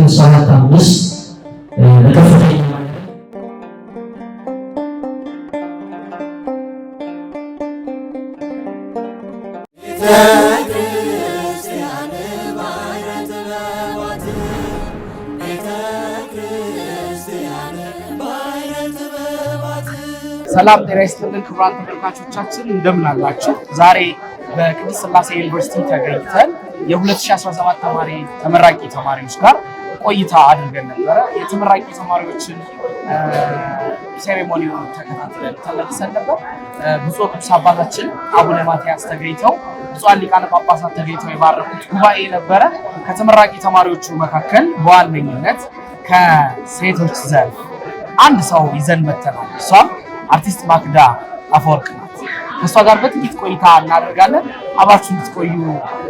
775 ለከፍተኛ ሰላም ጤና ይስጥልን ክቡራን ተመልካቾቻችን እንደምን አላችሁ? ዛሬ በቅድስት ሥላሴ ዩኒቨርሲቲ ተገኝተን የ2017 ተመራቂ ተማሪዎች ጋር ቆይታ አድርገን ነበረ። የተመራቂ ተማሪዎችን ሴሬሞኒውን ተከታትለን ተመልሰን ነበር። ብፁዕ ቅዱስ አባታችን አቡነ ማትያስ ተገኝተው ብፁዓን ሊቃነ ጳጳሳት ተገኝተው የባረኩት ጉባኤ ነበረ። ከተመራቂ ተማሪዎቹ መካከል በዋነኝነት ከሴቶች ዘርፍ አንድ ሰው ይዘን መተናል። እሷም አርቲስት ማክዳ አፈወርቅ ናት። ከእሷ ጋር በጥቂት ቆይታ እናደርጋለን። አብራችሁ እንድትቆዩ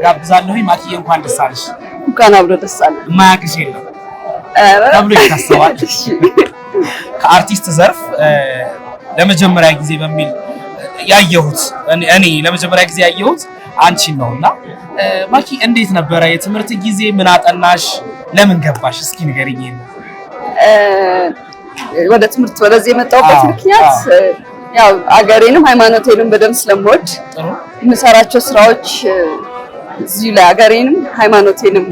ጋብዛለሁ። ማኪዬ እንኳን ደስ አለሽ። እንኳን አብሮ ደስ አለ። የማያውቅሽ የለም ተብሎ ይታሰባል። ከአርቲስት ዘርፍ ለመጀመሪያ ጊዜ በሚል ያየሁት እኔ ለመጀመሪያ ጊዜ ያየሁት አንቺን ነውና ማኪ እንዴት ነበረ የትምህርት ጊዜ? ምን አጠናሽ? ለምን ገባሽ? እስኪ ንገሪኝ። ወደ ትምህርት ወደዚህ የመጣሁበት ምክንያት ያው አገሬንም ሃይማኖቴንም በደንብ ስለምወድ የምሰራቸው ስራዎች እዚህ ላይ አገሬንም ሃይማኖቴንም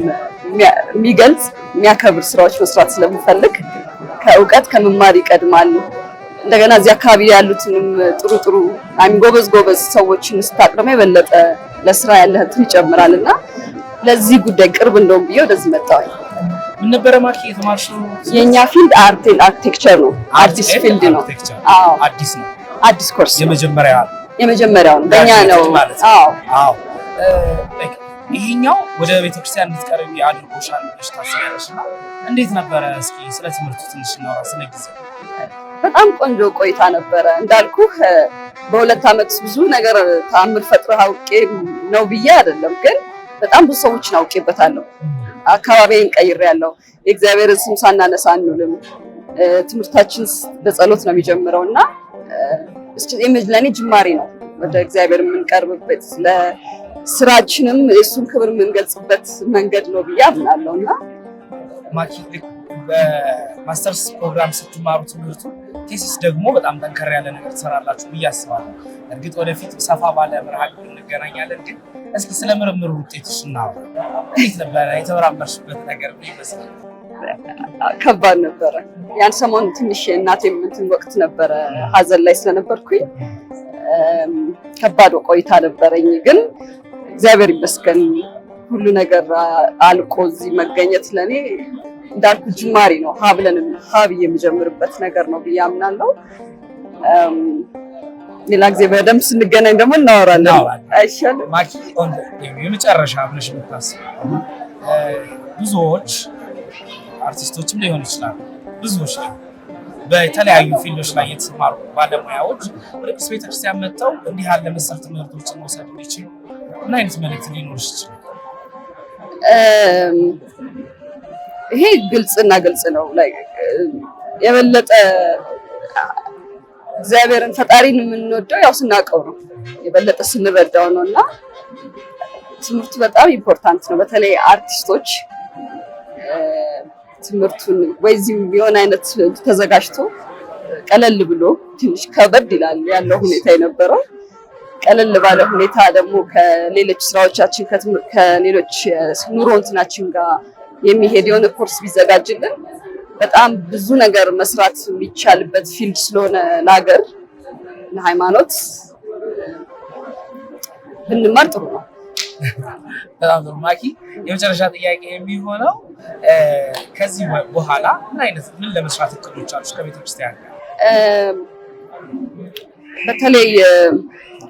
የሚገልጽ የሚያከብር ስራዎች መስራት ስለምፈልግ ከእውቀት ከመማር ይቀድማል። እንደገና እዚህ አካባቢ ያሉትንም ጥሩ ጎበዝ ሰዎችን ስታቅርም የበለጠ ለስራ ያለህ እንትን ይጨምራልና ለዚህ ጉዳይ ቅርብ እንደውም ብዬ ወደዚህ መጣሁ። ምን ነበረ ማኪ የተማርሽው? የኛ ፊልድ አርክቴክቸር ነው። አዲስ ፊልድ ነው። አዎ አዲስ ነው። አዲስ ኮርስ የመጀመሪያው በእኛ ነው። አዎ ይሄኛው ወደ ቤተክርስቲያን እንድትቀርቢ አድርጎሻል ብለሽ ታስቢያለሽ? እና እንዴት ነበረ? እስኪ ስለ ትምህርቱ ትንሽ እናውራ። ስለ ጊዜ በጣም ቆንጆ ቆይታ ነበረ። እንዳልኩህ በሁለት ዓመት ብዙ ነገር ተአምር ፈጥረህ አውቄ ነው ብዬ አይደለም፣ ግን በጣም ብዙ ሰዎችን አውቄበታለሁ። አካባቢን ቀይሬያለሁ። የእግዚአብሔርን ስም ሳናነሳ አንውልም። ትምህርታችን በጸሎት ነው የሚጀምረውና ለኔ ጅማሬ ነው ወደ እግዚአብሔር የምንቀርብበት፣ ለስራችንም የሱን ክብር የምንገልጽበት መንገድ ነው ብዬ አምናለሁና ማኪ በማስተርስ ፕሮግራም ስትማሩ ትምህርቱ ቴሲስ ደግሞ በጣም ጠንከር ያለ ነገር ትሰራላችሁ ብዬ አስባለሁ። እርግጥ ወደፊት ሰፋ ባለ መርሃ ግብር እንገናኛለን፣ ግን እስኪ ስለ ምርምር ውጤትሽ እናውራ። እንዴት ነበረ የተመራመርሽበት ነገር? ምን ይመስላል? ከባድ ነበረ። ያን ሰሞን ትንሽ የእናቴም እንትን ወቅት ነበረ፣ ሀዘን ላይ ስለነበርኩኝ ከባድ ቆይታ ነበረኝ። ግን እግዚአብሔር ይመስገን ሁሉ ነገር አልቆ እዚህ መገኘት ለኔ እንዳልኩ ጅማሬ ነው። ሀብዬ የምጀምርበት ነገር ነው ብዬ አምናለሁ። ሌላ ጊዜ በደንብ ስንገናኝ ደግሞ እናወራለን አይሻልም? ማኪ የመጨረሻ ብለሽ የምታስበው ብዙዎች አርቲስቶችም ሊሆኑ ይችላሉ፣ ብዙዎች በተለያዩ ፊልዶች ላይ የተሰማሩ ባለሙያዎች ወደ ቅድስት ቤተክርስቲያን መጥተው እንዲህ ያለ መሰል ትምህርቶችን መውሰድ እንዲችሉ ምን አይነት መልዕክት ሊኖርሽ ይችላል? ይሄ ግልጽ ነው። የበለጠ እግዚአብሔርን ፈጣሪን የምንወደው ያው ስናውቀው ነው፣ የበለጠ ስንረዳው ነው። እና ትምህርቱ በጣም ኢምፖርታንት ነው። በተለይ አርቲስቶች ትምህርቱን ወይዚህም የሆነ አይነት ተዘጋጅቶ ቀለል ብሎ ትንሽ ከበድ ይላል ያለው ሁኔታ የነበረው። ቀለል ባለ ሁኔታ ደግሞ ከሌሎች ስራዎቻችን ከሌሎች ኑሮ እንትናችን ጋር የሚሄድ የሆነ ኮርስ ቢዘጋጅልን በጣም ብዙ ነገር መስራት የሚቻልበት ፊልድ ስለሆነ ለሀገር ለሃይማኖት ብንማር ጥሩ ነው። በጣም ጥሩ ማኪ። የመጨረሻ ጥያቄ የሚሆነው ከዚህ በኋላ ምን ለመስራት እቅዶች አሉሽ ከቤተክርስቲያን ጋር? በተለይ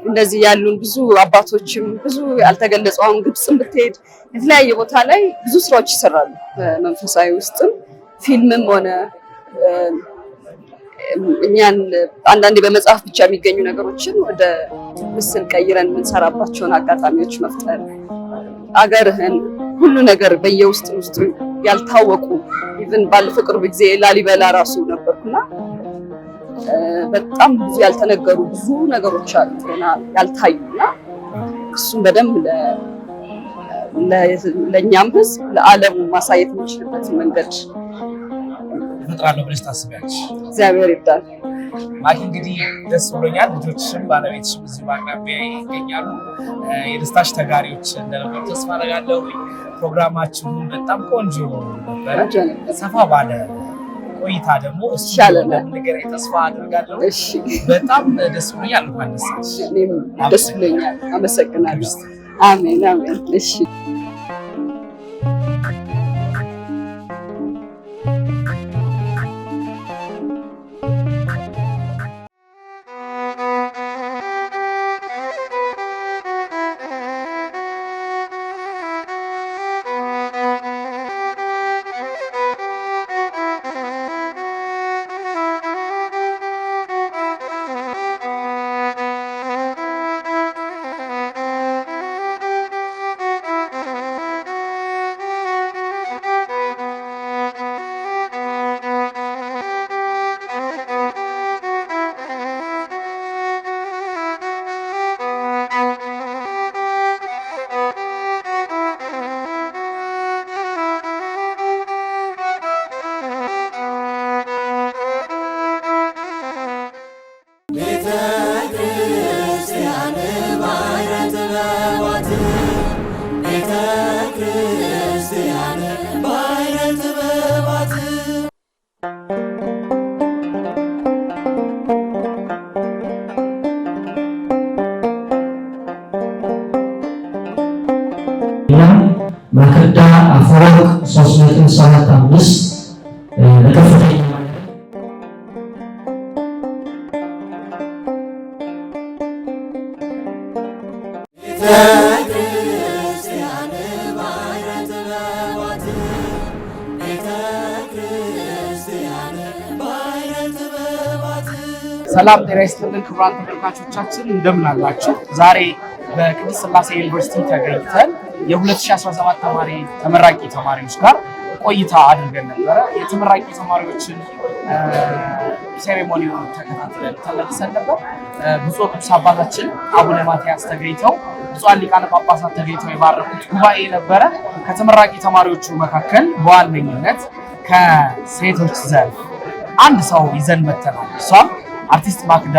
እንደዚህ ያሉን ብዙ አባቶችም ብዙ ያልተገለጹ አሁን ግብፅም ብትሄድ የተለያየ ቦታ ላይ ብዙ ስራዎች ይሰራሉ። መንፈሳዊ ውስጥም ፊልምም ሆነ እኛን አንዳንዴ በመጽሐፍ ብቻ የሚገኙ ነገሮችን ወደ ምስል ቀይረን የምንሰራባቸውን አጋጣሚዎች መፍጠር፣ አገርህን ሁሉ ነገር በየውስጥ ያልታወቁ ኢቭን ባለፈው ቅርብ ጊዜ ላሊበላ ራሱ ነበርኩና በጣም ብዙ ያልተነገሩ ብዙ ነገሮች አሉ ያልታዩና እሱን በደንብ ለኛም ህዝብ ለዓለም ማሳየት የምንችልበት መንገድ እፈጥራለሁ ብለሽ ታስቢያለሽ? እግዚአብሔር ይርዳል። ማኪ እንግዲህ ደስ ብሎኛል። ልጆችሽም ባለቤትሽም እዚህ በአቅራቢያ ይገኛሉ። የደስታሽ ተጋሪዎች እንደነበሩ ተስፋ አደርጋለሁ። ፕሮግራማችሁ በጣም ቆንጆ ነበረ። ሰፋ ባለ ቆይታ ደግሞ ነገር ተስፋ አደርጋለሁ። በጣም ደስ ብሎኛል። እንኳን ደስ አለሽ። እኔም ደስ ብሎኛል። አመሰግናለሁ። አሜን አሜን። እሺ ማክዳ አፈወርቅ 3.75 ለከፍተኛ ሰላም ጤና ይስጥልን ክቡራን ተመልካቾቻችን እንደምን አላችሁ? ዛሬ በቅድስት ሥላሴ ዩኒቨርሲቲ ተገኝተን የ2017 ተመራቂ ተማሪዎች ጋር ቆይታ አድርገን ነበረ። የተመራቂ ተማሪዎችን ሴሬሞኒውን ተከታትለን ተመልሰን ነበር። ብፁዕ ቅዱስ አባታችን አቡነ ማትያስ ተገኝተው ብፁዓን ሊቃነ ጳጳሳት ተገኝተው የባረኩት ጉባኤ ነበረ። ከተመራቂ ተማሪዎቹ መካከል በዋነኝነት ከሴቶች ዘርፍ አንድ ሰው ይዘን መተናል። እሷም አርቲስት ማክዳ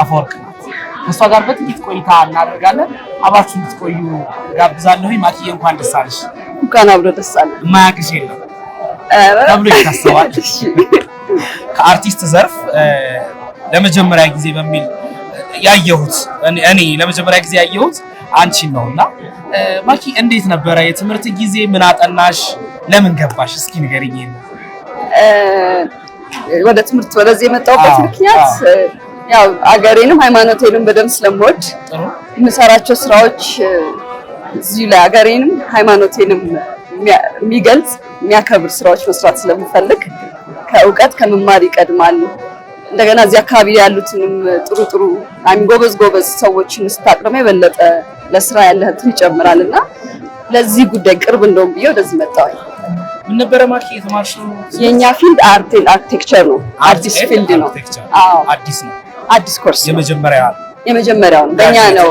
አፈወርቅ ናት። ከእሷ ጋር በጥቂት ቆይታ እናደርጋለን። አብራችሁ እንድትቆዩ ጋብዛለሁ። ማኪዬ እንኳን ደስ አለሽ። እንኳን አብሮ ደስ አለ። የማያውቅሽ የለም ተብሎ ይታሰባል። ከአርቲስት ዘርፍ ለመጀመሪያ ጊዜ በሚል ያየሁት እኔ ለመጀመሪያ ጊዜ ያየሁት አንቺን ነውና ማኪ እንዴት ነበረ የትምህርት ጊዜ? ምን አጠናሽ? ለምን ገባሽ? እስኪ ንገሪኝ። ወደ ትምህርት ወደዚህ የመጣሁበት ምክንያት ያው አገሬንም ሃይማኖቴንም በደንብ ስለምወድ የምሰራቸው ስራዎች እዚህ ላይ አገሬንም ሃይማኖቴንም የሚገልጽ የሚያከብር ስራዎች መስራት ስለምፈልግ ከእውቀት ከመማር ይቀድማል። እንደገና እዚህ አካባቢ ያሉትንም ጥሩ ጎበዝ ሰዎችን ስታቅርም የበለጠ ለስራ ያለህን ይጨምራልና ለዚህ ጉዳይ ቅርብ እንደውም ብዬ ወደዚህ መጣሁ። ምን ነበረ ማኪ የተማርሽው? የኛ ፊልድ አርት ኤንድ አርኪቴክቸር ነው። አዲስ ፊልድ ነው። አዎ አዲስ ነው። አዲስ ኮርስ የመጀመሪያው በእኛ ነው።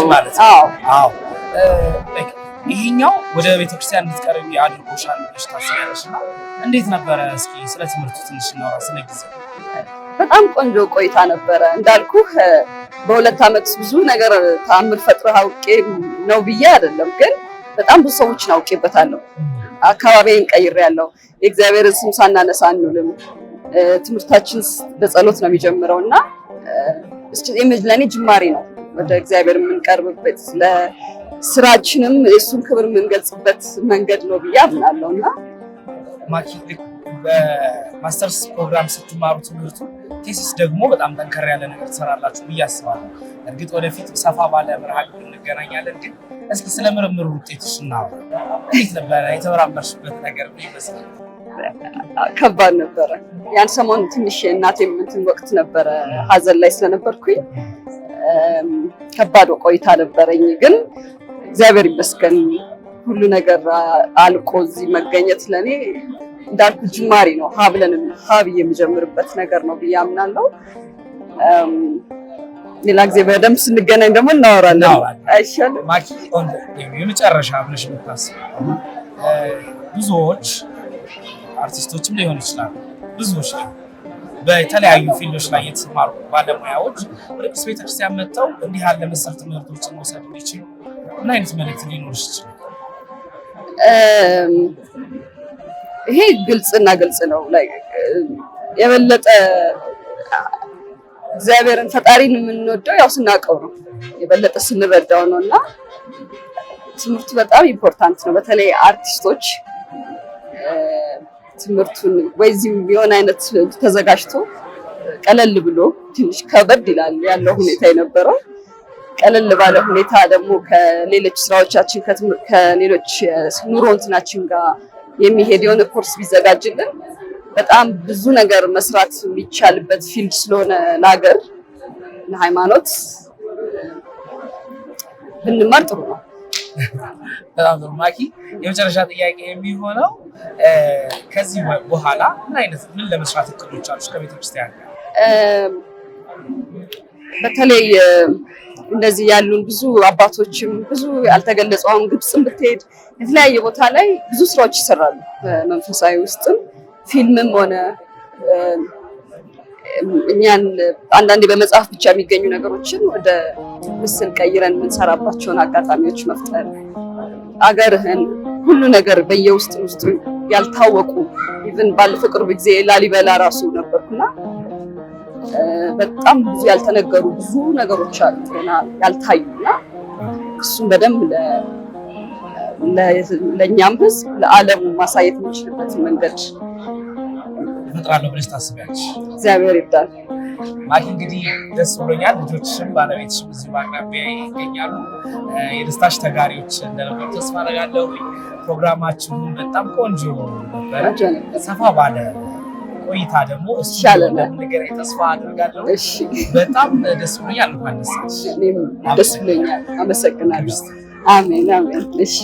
አዎ ይሄኛው ወደ ቤተክርስቲያን እንድትቀርቢ አድርጎሻል ብለሽ ታስቢያለሽ? እና እንዴት ነበረ? እስኪ ስለ ትምህርቱ ትንሽ እናውራ። ስለ ጊዜ በጣም ቆንጆ ቆይታ ነበረ። እንዳልኩህ በሁለት ዓመት ብዙ ነገር ተአምር ፈጥረህ አውቄ ነው ብዬ አይደለም፣ ግን በጣም ብዙ ሰዎችን አውቄበታለሁ። አካባቢዬን ቀይሬያለሁ። የእግዚአብሔርን ስም ሳናነሳ አንውልም። ትምህርታችን በጸሎት ነው የሚጀምረው እና ለእኔ ጅማሬ ነው ወደ እግዚአብሔር የምንቀርብበት ለስራችንም የእሱን ክብር የምንገልጽበት መንገድ ነው ብዬ አምናለሁ። እና ማኪ በማስተርስ ፕሮግራም ስትማሩ ትምህርቱ ቴሲስ ደግሞ በጣም ጠንከር ያለ ነገር ትሰራላችሁ ብዬ አስባለሁ። እርግጥ ወደፊት ሰፋ ባለ መርሃ ግብር እንገናኛለን፣ ግን እስኪ ስለ ምርምሩ ውጤትሽ እናውራ። እንዴት ነበረ የተመራመርሽበት ነገር? ምን ይመስላል? ከባድ ነበረ። ያን ሰሞን ትንሽ የእናቴም እንትን ወቅት ነበረ፣ ሀዘን ላይ ስለነበርኩኝ ከባድ ቆይታ ነበረኝ። ግን እግዚአብሔር ይመስገን ሁሉ ነገር አልቆ እዚህ መገኘት ለኔ እንዳልኩ ጅማሬ ነው። ሀብዬ የሚጀምርበት ነገር ነው ብዬ አምናለሁ። ሌላ ጊዜ በደንብ ስንገናኝ ደግሞ እናወራለን አይሻልም? ማኪ የመጨረሻ ብለሽ የምታስበው ብዙዎች አርቲስቶችም ሊሆኑ ይችላሉ፣ ብዙዎች በተለያዩ ፊልዶች ላይ የተሰማሩ ባለሙያዎች ወደ ቅዱስ ቤተክርስቲያን መጥተው እንዲህ ያለ መሰል ትምህርቶችን መውሰድ እንዲችሉ ምን አይነት መልዕክት ሊኖርሽ ይችላል? ይሄ ግልጽና ግልጽ ነው። የበለጠ እግዚአብሔርን ፈጣሪን የምንወደው ያው ስናውቀው ነው፣ የበለጠ ስንረዳው ነው። እና ትምህርቱ በጣም ኢምፖርታንት ነው። በተለይ አርቲስቶች ትምህርቱን ወይዚህም የሆነ አይነት ተዘጋጅቶ ቀለል ብሎ ትንሽ ከበድ ይላል ያለው ሁኔታ የነበረው ቀለል ባለ ሁኔታ ደግሞ ከሌሎች ስራዎቻችን ከሌሎች ኑሮ እንትናችን ጋር የሚሄድ የሆነ ኮርስ ቢዘጋጅልን በጣም ብዙ ነገር መስራት የሚቻልበት ፊልድ ስለሆነ ለሀገር ለሃይማኖት ብንማር ጥሩ ነው። በጣም ጥሩ ማኪ። የመጨረሻ ጥያቄ የሚሆነው ከዚህ በኋላ ምን ለመስራት እቅዶች አሉ ከቤተክርስቲያን ጋር? በተለይ እንደዚህ ያሉን ብዙ አባቶችም ብዙ ያልተገለጹ አሁን ግብፅም ብትሄድ የተለያየ ቦታ ላይ ብዙ ስራዎች ይሰራሉ። መንፈሳዊ ውስጥም ፊልምም ሆነ እኛን አንዳንዴ በመጽሐፍ ብቻ የሚገኙ ነገሮችን ወደ ምስል ቀይረን የምንሰራባቸውን አጋጣሚዎች መፍጠር አገርህን ሁሉ ነገር በየውስጥ ያልታወቁ ኢቭን ባለፈው ቅርብ ጊዜ ላሊበላ ራሱ ነበርኩና በጣም ብዙ ያልተነገሩ ብዙ ነገሮች አሉ ያልታዩና እሱም በደንብ ለእኛም ህዝብ ለዓለሙ ማሳየት የምንችልበት መንገድ እፈጥራለሁ ብለሽ ታስቢያለሽ? እግዚአብሔር ይርዳል። ማኪ እንግዲህ ደስ ብሎኛል። ልጆችሽም ባለቤትሽም እዚህ በአቅራቢያ ይገኛሉ። የደስታሽ ተጋሪዎች እንደነበሩ ተስፋ አደርጋለሁ። ፕሮግራማችሁን በጣም ቆንጆ ነበረ። ሰፋ ባለ ቆይታ ደግሞ ነገር ተስፋ አድርጋለሁ። በጣም ደስ ብሎኛል። እንኳን ደስ አለሽ። ደስ ብሎኛል። አመሰግናለሁ። አሜን አሜን። እሺ